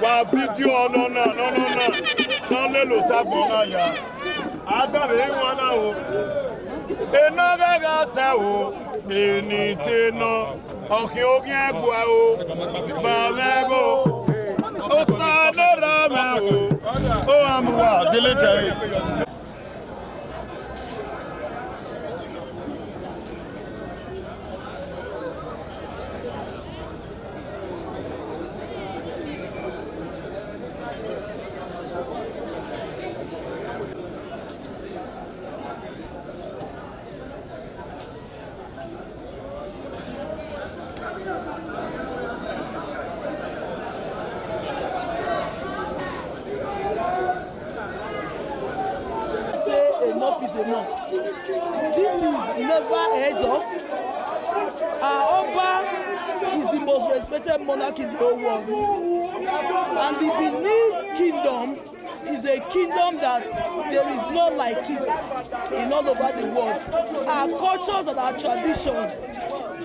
Wa video no le lo tabon na ya adare wana o enoga ga sa o eni te no okin okin egwa o ba mego o sa no ra ma o amuwa delete. Is enough. This is never heard of. Our Oba is the most respected monarch in the whole world. And the Benin kingdom is a kingdom that there is none like it in all over the world. Our cultures and our traditions,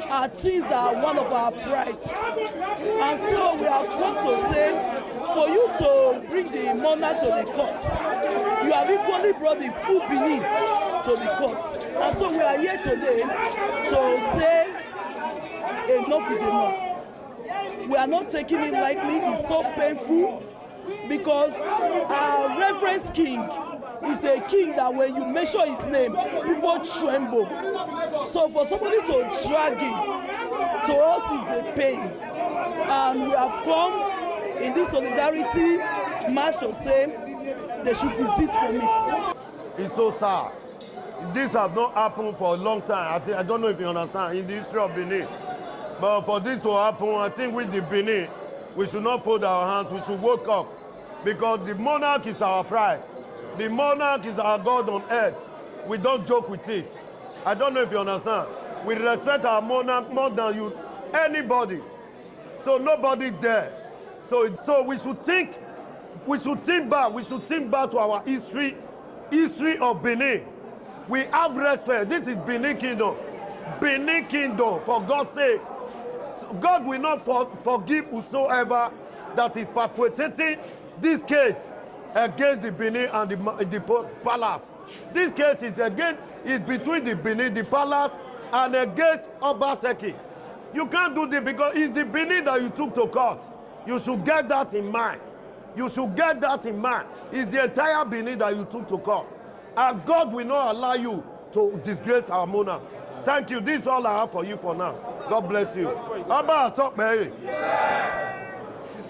our things are one of our prides. And so we have come to say, for you to bring the monarch to the court, you have equally brought the full Benin to the court. And so we are here today to say enough is enough. we are not taking it lightly. It's so painful because our reverend king is a king that when you mention his name, people tremble. So for somebody to drag it, to us is a pain. And we have come in this solidarity march to say they should desist from it. It's so sad. This has not happened for a long time. I don't know if you understand, in the history of Benin. But for this to happen, I think with the Benin, we should not fold our hands. We should wake up. Because the monarch is our pride. The monarch is our God on earth. We don't joke with it. I don't know if you understand. We respect our monarch more than anybody. So nobody there. So we should think back. We should think back to our history of Benin. We have respect. This is Benin Kingdom. Benin Kingdom, for God's sake. God will not forgive whosoever that is perpetrating this case against the Benin and the palace. This case is between the Benin, the palace, and against Oba Seki. You can't do this because it's the Benin that you took to court. You should get that in mind. You should get that in mind. It's the entire Benin that you took to court. And God will not allow you to disgrace our monarch. Thank you. This is all I have for you for now. God bless you. How about talk, Mary?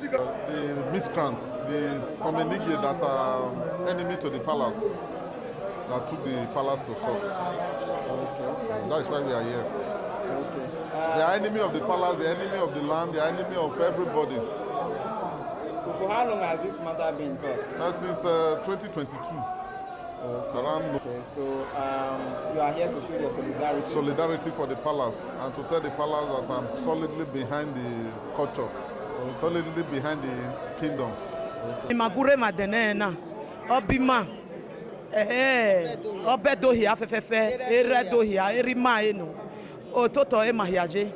The miscreants, some Enogies that are enemy to the palace, that took the palace to court. Okay. That is why we are here. Okay. They are enemy of the palace, the enemy of the land, the enemy of everybody. So for how long has this matter been court? Since 2022. Okay, so you are here to show your solidarity. Solidarity for the palace, and to tell the palace that I'm solidly behind the culture, solidly behind the kingdom. Magure madenena, obima, obedohi afefefe, eredohi, erima eno, ototo emahiaje,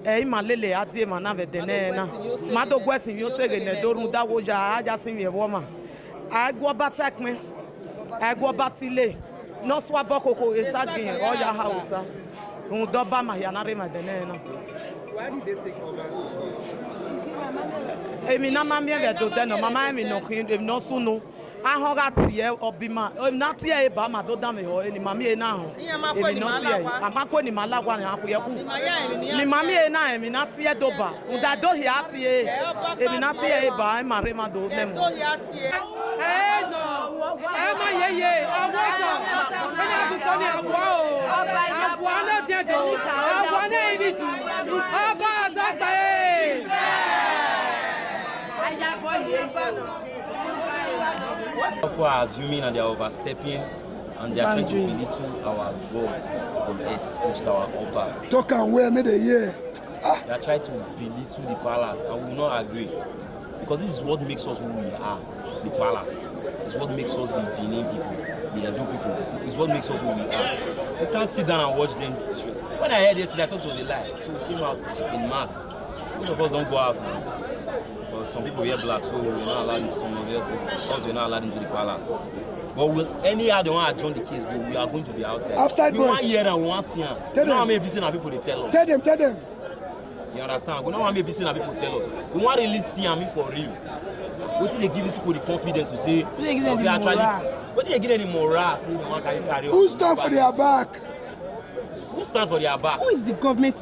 imalele ati emanave denena. Mado gwesi yosege ne doru dawoja aja sinye woma. Agwa batakme. Agwa batile no swabo koko esagin oya hausa undoba mayanare madenena. Why did they take over? Emi na mamie ve do den mama emi no kin em no sunu ahoga tie obima na tie e ba ma do dan me ho ni mami e na ho emi no tie amako ni malagwa ni akuye ku ni mami e na emi na tie do ba unda do hi atie emi na tie e ba ma re ma do nemu no ma yeye awoto ena bi ko ni awo na tie do awo na ibi tu oba azaka People are assuming and they are overstepping and they are trying to belittle our God on earth, which is our Oba. Talk and where made a year. They are trying to belittle the palace and we will not agree. Because this is what makes us who we are, the palace. It's what makes us the Benin people, the Edo people. It's what makes us who we are. You can't sit down and watch them. When I heard yesterday, I thought it was a lie. So we came out in mass. Most of us don't go out now. Because some people wear black, so we're not allowed into some of us, we're not allowed into the palace. But anyhow they want to join the case, we are going to be outside. Outside we want to hear and we want to see them. We don't want to be busy and people they tell us. Tell them. You understand? We don't want to be busy and people tell us. We want to really see them for real. What did they give these people the confidence to say? What did they give them the morale? Who stand for their back? Who stand for their back? Who is the government